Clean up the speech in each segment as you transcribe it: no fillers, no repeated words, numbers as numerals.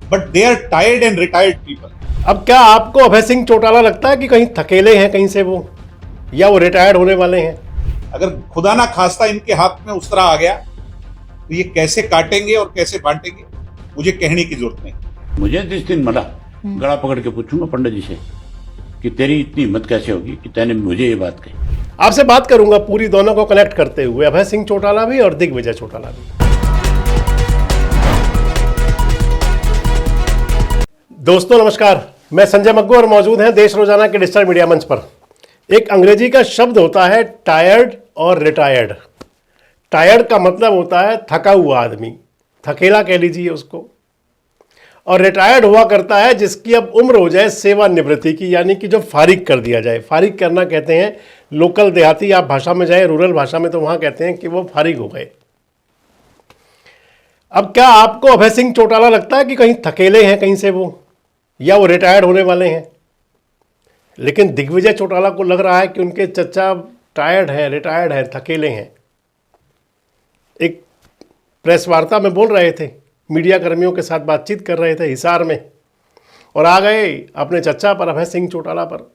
but they are tired and retired people. अब क्या आपको अभय सिंह चौटाला लगता है कि कहीं थकेले हैं कहीं से वो, या वो रिटायर्ड होने वाले हैं? अगर खुदा ना खास्ता इनके हाथ में उस तरह आ गया तो ये कैसे काटेंगे और कैसे बांटेंगे मुझे कहने की जरूरत नहीं। मुझे जिस दिन मिला गला पकड़ के पूछूंगा पंडित जी से कि तेरी इतनी हिम्मत कैसे होगी कि तैने मुझे ये बात कही। आपसे बात करूंगा पूरी दोनों को कनेक्ट करते हुए, अभय सिंह चौटाला भी और दिग्विजय चौटाला भी। दोस्तों नमस्कार, मैं संजय मग्गू और मौजूद हैं देश रोजाना के डिजिटल मीडिया मंच पर। एक अंग्रेजी का शब्द होता है टायर्ड और रिटायर्ड। टायर्ड का मतलब होता है थका हुआ आदमी, थकेला कह लीजिए उसको, और रिटायर्ड हुआ करता है जिसकी अब उम्र हो जाए सेवानिवृत्ति की, यानी कि जो फारिग कर दिया जाए। फारिग करना कहते हैं लोकल देहाती आप भाषा में जाए, रूरल भाषा में तो वहाँ कहते हैं कि वो फारिग हो गए। अब क्या आपको अभय सिंह चौटाला लगता है कि कहीं थकेले हैं कहीं से वो, या वो रिटायर्ड होने वाले हैं? लेकिन दिग्विजय चौटाला को लग रहा है कि उनके चचा टायर्ड हैं, रिटायर्ड हैं, थकेले हैं। एक प्रेस वार्ता में बोल रहे थे, मीडिया कर्मियों के साथ बातचीत कर रहे थे हिसार में, और आ गए अपने चचा पर, अभय सिंह चौटाला पर।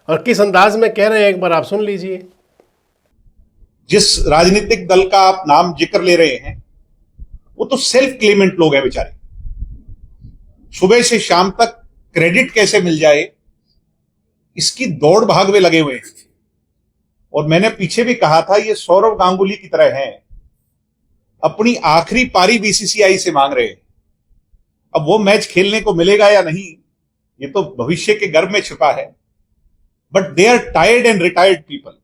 और किस अंदाज में कह रहे हैं एक बार आप सुन लीजिए। जिस राजनीतिक दल का आप नाम जिक्र ले रहे हैं वो तो सेल्फ क्लेमेंट लोग हैं बेचारे। सुबह से शाम तक क्रेडिट कैसे मिल जाए इसकी दौड़ भाग में लगे हुए हैं। और मैंने पीछे भी कहा था ये सौरव गांगुली की तरह हैं, अपनी आखिरी पारी बीसीसीआई से मांग रहे हैं। अब वो मैच खेलने को मिलेगा या नहीं ये तो भविष्य के गर्भ में छिपा है, but they are tired and retired people.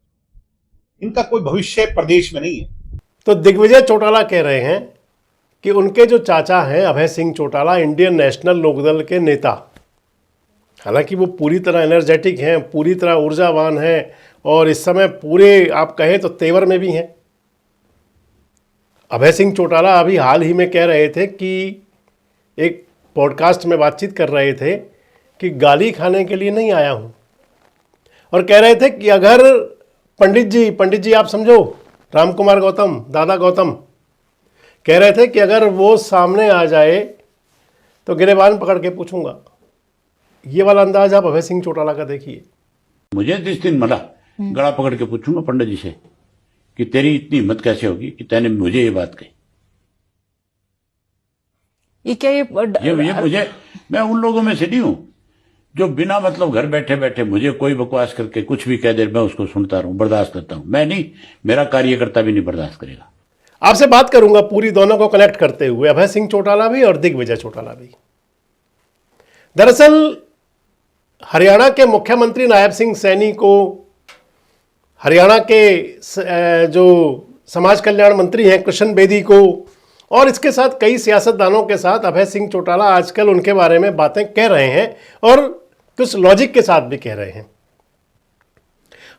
इनका कोई भविष्य प्रदेश में नहीं है। तो दिग्विजय चौटाला कह रहे हैं कि उनके जो चाचा हैं अभय सिंह चौटाला, इंडियन नेशनल लोकदल के नेता, हालांकि वो पूरी तरह एनर्जेटिक हैं, पूरी तरह ऊर्जावान हैं, और इस समय पूरे आप कहें तो तेवर में भी हैं। अभय सिंह चौटाला अभी हाल ही में कह रहे थे कि एक पॉडकास्ट में बातचीत कर रहे थे कि गाली खाने के लिए नहीं आया हूँ, और कह रहे थे कि अगर पंडित जी आप समझो, राम कुमार गौतम, दादा गौतम, कह रहे थे कि अगर वो सामने आ जाए तो गिरेबान पकड़ के पूछूंगा। ये वाला अंदाज आप अभय सिंह चौटाला का देखिए। मुझे जिस दिन मिला गला पकड़ के पूछूंगा पंडित जी से कि तेरी इतनी हिम्मत कैसे होगी कि तैने मुझे ये बात कही। ये क्या ये मुझे, मैं उन लोगों में से नहीं हूं जो बिना मतलब घर बैठे बैठे मुझे कोई बकवास करके कुछ भी कह दे, मैं उसको सुनता रहूं, बर्दाश्त करता हूं। मैं नहीं, मेरा कार्यकर्ता भी नहीं बर्दाश्त करेगा। आपसे बात करूंगा पूरी दोनों को कनेक्ट करते हुए, अभय सिंह चौटाला भी और दिग्विजय चौटाला भी। दरअसल हरियाणा के मुख्यमंत्री नायब सिंह सैनी को, हरियाणा के जो समाज कल्याण मंत्री हैं कृष्ण बेदी को, और इसके साथ कई सियासतदानों के साथ अभय सिंह चौटाला आजकल उनके बारे में बातें कह रहे हैं, और कुछ लॉजिक के साथ भी कह रहे हैं।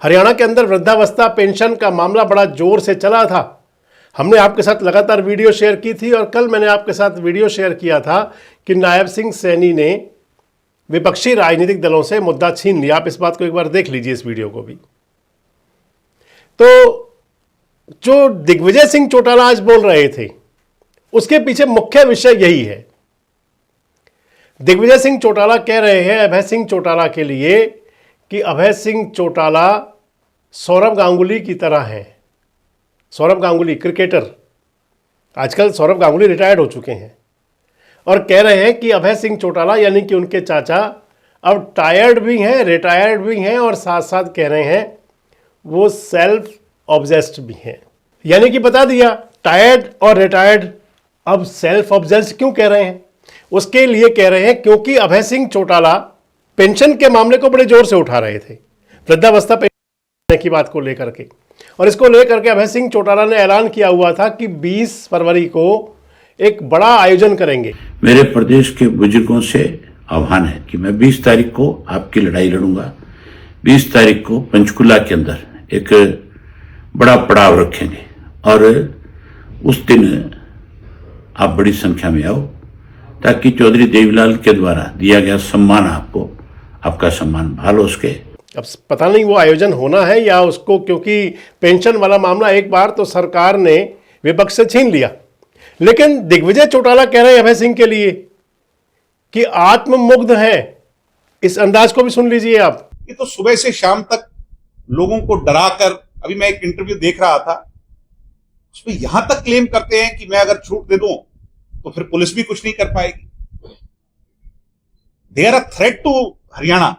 हरियाणा के अंदर वृद्धावस्था पेंशन का मामला बड़ा जोर से चला था। हमने आपके साथ लगातार वीडियो शेयर की थी, और कल मैंने आपके साथ वीडियो शेयर किया था कि नायब सिंह सैनी ने विपक्षी राजनीतिक दलों से मुद्दा छीन लिया। आप इस बात को एक बार देख लीजिए, इस वीडियो को भी। तो जो दिग्विजय सिंह चौटाला आज बोल रहे थे उसके पीछे मुख्य विषय यही है। दिग्विजय सिंह चौटाला कह रहे हैं अभय सिंह चौटाला के लिए कि अभय सिंह चौटाला सौरव गांगुली की तरह हैं। सौरव गांगुली क्रिकेटर, आजकल सौरव गांगुली रिटायर्ड हो चुके हैं, और कह रहे हैं कि अभय सिंह चौटाला यानी कि उनके चाचा अब टायर्ड भी हैं, रिटायर्ड भी हैं, और साथ साथ कह रहे हैं वो सेल्फ ऑब्जेस्ड भी हैं। यानी कि बता दिया, टायर्ड और रिटायर्ड। अब सेल्फ ऑब्जेस्ड क्यों कह रहे हैं? उसके लिए कह रहे हैं क्योंकि अभय सिंह चौटाला पेंशन के मामले को बड़े जोर से उठा रहे थे, वृद्धावस्था पेंशन की बात को लेकर के, और इसको लेकर के अभय सिंह चौटाला ने ऐलान किया हुआ था कि 20 फरवरी को एक बड़ा आयोजन करेंगे। मेरे प्रदेश के बुजुर्गों से आह्वान है कि मैं 20 तारीख को आपकी लड़ाई लड़ूंगा। 20 तारीख को पंचकुला के अंदर एक बड़ा पड़ाव रखेंगे, और उस दिन आप बड़ी संख्या में आओ, ताकि चौधरी देवीलाल के द्वारा दिया गया सम्मान आपको, आपका सम्मान बहाल हो सके। अब पता नहीं वो आयोजन होना है या उसको, क्योंकि पेंशन वाला मामला एक बार तो सरकार ने विपक्ष से छीन लिया, लेकिन दिग्विजय चौटाला कह रहे हैं अभय सिंह के लिए कि आत्ममुग्ध हैं, इस अंदाज को भी सुन लीजिए आप। ये तो सुबह से शाम तक लोगों को डराकर, अभी मैं एक इंटरव्यू देख रहा था, उसमें यहां तक क्लेम करते हैं कि मैं अगर छूट दे दूं तो फिर पुलिस भी कुछ नहीं कर पाएगी। They are a threat to Haryana.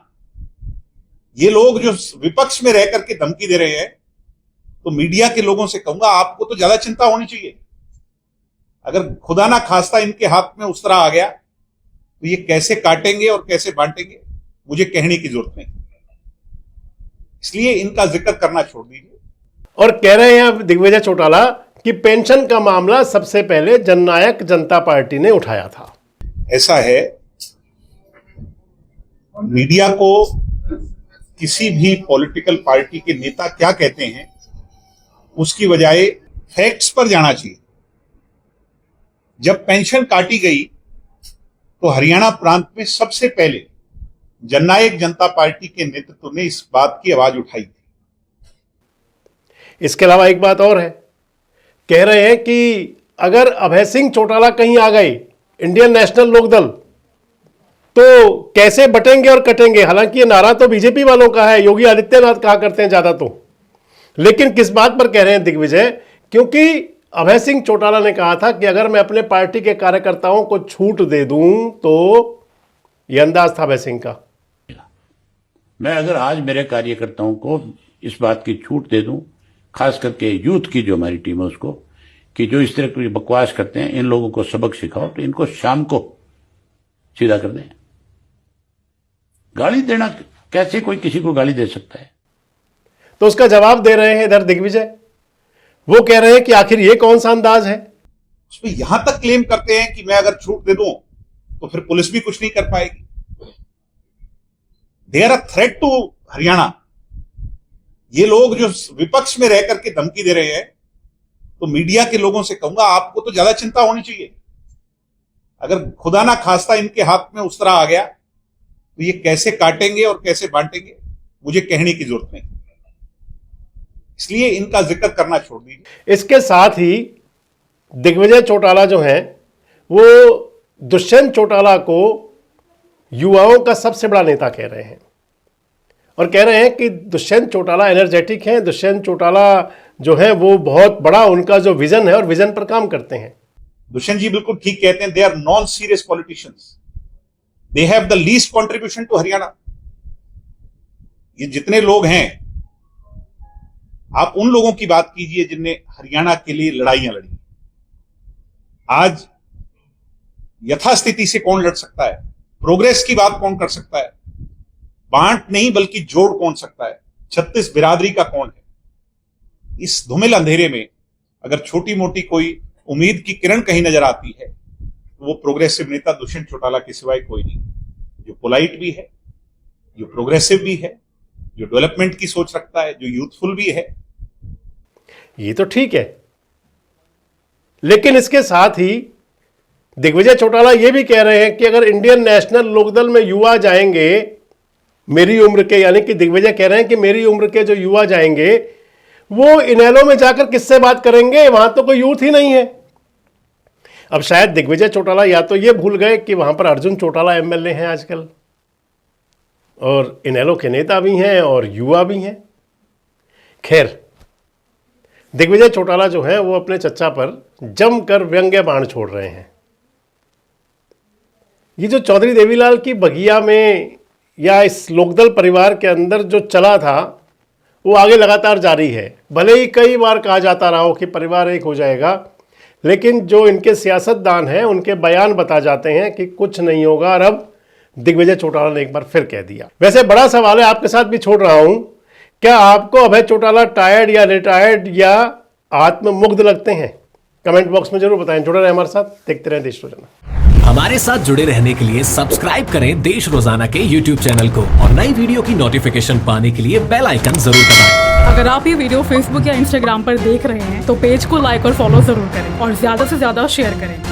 ये लोग जो विपक्ष में रह करके धमकी दे रहे हैं, तो मीडिया के लोगों से कहूंगा आपको तो ज्यादा चिंता होनी चाहिए। अगर खुदा ना खास्ता इनके हाथ में उस तरह आ गया तो ये कैसे काटेंगे और कैसे बांटेंगे मुझे कहने की जरूरत नहीं, इसलिए इनका जिक्र करना छोड़ दीजिए। और कह रहे हैं अब दिग्विजय चौटाला कि पेंशन का मामला सबसे पहले जननायक जनता पार्टी ने उठाया था। ऐसा है, मीडिया को किसी भी पॉलिटिकल पार्टी के नेता क्या कहते हैं उसकी बजाय फैक्ट्स पर जाना चाहिए। जब पेंशन काटी गई तो हरियाणा प्रांत में सबसे पहले जननायक जनता पार्टी के नेतृत्व ने इस बात की आवाज उठाई थी। इसके अलावा एक बात और है, कह रहे हैं कि अगर अभय सिंह चौटाला कहीं आ गए इंडियन नेशनल लोकदल तो कैसे बटेंगे और कटेंगे। हालांकि ये नारा तो बीजेपी वालों का है, योगी आदित्यनाथ कहा करते हैं ज्यादा तो, लेकिन किस बात पर कह रहे हैं दिग्विजय, क्योंकि अभय सिंह चौटाला ने कहा था कि अगर मैं अपने पार्टी के कार्यकर्ताओं को छूट दे दूं तो यह अंदाज था अभय सिंह का। मैं अगर आज मेरे कार्यकर्ताओं को इस बात की छूट दे दूं, खास करके यूथ की जो हमारी टीम है उसको, कि जो इस तरह की बकवास करते हैं इन लोगों को सबक सिखाओ, तो इनको शाम को सीधा कर दें। गाली देना, कैसे कोई किसी को गाली दे सकता है? तो उसका जवाब दे रहे हैं इधर दिग्विजय। वो कह रहे हैं कि आखिर ये कौन सा अंदाज है। उसमें यहां तक क्लेम करते हैं कि मैं अगर छूट दे दूं तो फिर पुलिस भी कुछ नहीं कर पाएगी। They are a threat to Haryana. ये लोग जो विपक्ष में रह करके धमकी दे रहे हैं, तो मीडिया के लोगों से कहूंगा आपको तो ज्यादा चिंता होनी चाहिए। अगर खुदा ना खास्ता इनके हाथ में उस तरह आ गया तो ये कैसे काटेंगे और कैसे बांटेंगे मुझे कहने की जरूरत नहीं, इसलिए इनका जिक्र करना छोड़ दीजिए। इसके साथ ही दिग्विजय चौटाला जो हैं वो दुष्यंत चौटाला को युवाओं का सबसे बड़ा नेता कह रहे हैं और कह रहे हैं कि दुष्यंत चौटाला एनर्जेटिक हैं, दुष्यंत चौटाला जो है वो बहुत बड़ा उनका जो विजन है और विजन पर काम करते हैं। दुष्यंत जी बिल्कुल ठीक कहते हैं, they are non serious politicians, they have the least contribution to Haryana. ये जितने लोग हैं, आप उन लोगों की बात कीजिए जिनने हरियाणा के लिए लड़ाइयां लड़ी। आज यथास्थिति से कौन लड़ सकता है? प्रोग्रेस की बात कौन कर सकता है? बांट नहीं बल्कि जोड़ कौन सकता है? 36 बिरादरी का कौन है? इस धुमिल अंधेरे में अगर छोटी मोटी कोई उम्मीद की किरण कहीं नजर आती है तो वो प्रोग्रेसिव नेता दुष्यंत चौटाला के सिवाय कोई नहीं, जो पोलाइट भी है, जो प्रोग्रेसिव भी है, जो डेवलपमेंट की सोच रखता है, जो यूथफुल भी है। ये तो ठीक है, लेकिन इसके साथ ही दिग्विजय चौटाला ये भी कह रहे हैं कि अगर इंडियन नेशनल लोकदल में युवा जाएंगे मेरी उम्र के, यानी कि दिग्विजय कह रहे हैं कि मेरी उम्र के जो युवा जाएंगे वो इनेलो में जाकर किससे बात करेंगे, वहां तो कोई यूथ ही नहीं है। अब शायद दिग्विजय चौटाला या तो ये भूल गए कि वहां पर अर्जुन चौटाला एमएलए हैं आजकल और इनेलो के नेता भी हैं और युवा भी हैं। खैर, दिग्विजय चौटाला जो है वो अपने चच्चा पर जमकर व्यंग्य बाण छोड़ रहे हैं। ये जो चौधरी देवीलाल की बगिया में या इस लोकदल परिवार के अंदर जो चला था वो आगे लगातार जारी है। भले ही कई बार कहा जाता रहा हो कि परिवार एक हो जाएगा, लेकिन जो इनके सियासतदान हैं उनके बयान बता जाते हैं कि कुछ नहीं होगा, और अब दिग्विजय चौटाला ने एक बार फिर कह दिया। वैसे बड़ा सवाल है, आपके साथ भी छोड़ रहा हूं, क्या आपको अभय चौटाला टायर्ड या रिटायर्ड या आत्ममुग्ध लगते हैं? कमेंट बॉक्स में जरूर बताएं। जुड़े रहें हमारे साथ, देखते रहें देश रोजाना। हमारे साथ जुड़े रहने के लिए सब्सक्राइब करें देश रोजाना के YouTube चैनल को और नई वीडियो की नोटिफिकेशन पाने के लिए बेल आइकन जरूर दबाएं। अगर आप ये वीडियो फेसबुक या इंस्टाग्राम पर देख रहे हैं तो पेज को लाइक और फॉलो जरूर करें और ज्यादा से ज्यादा शेयर करें।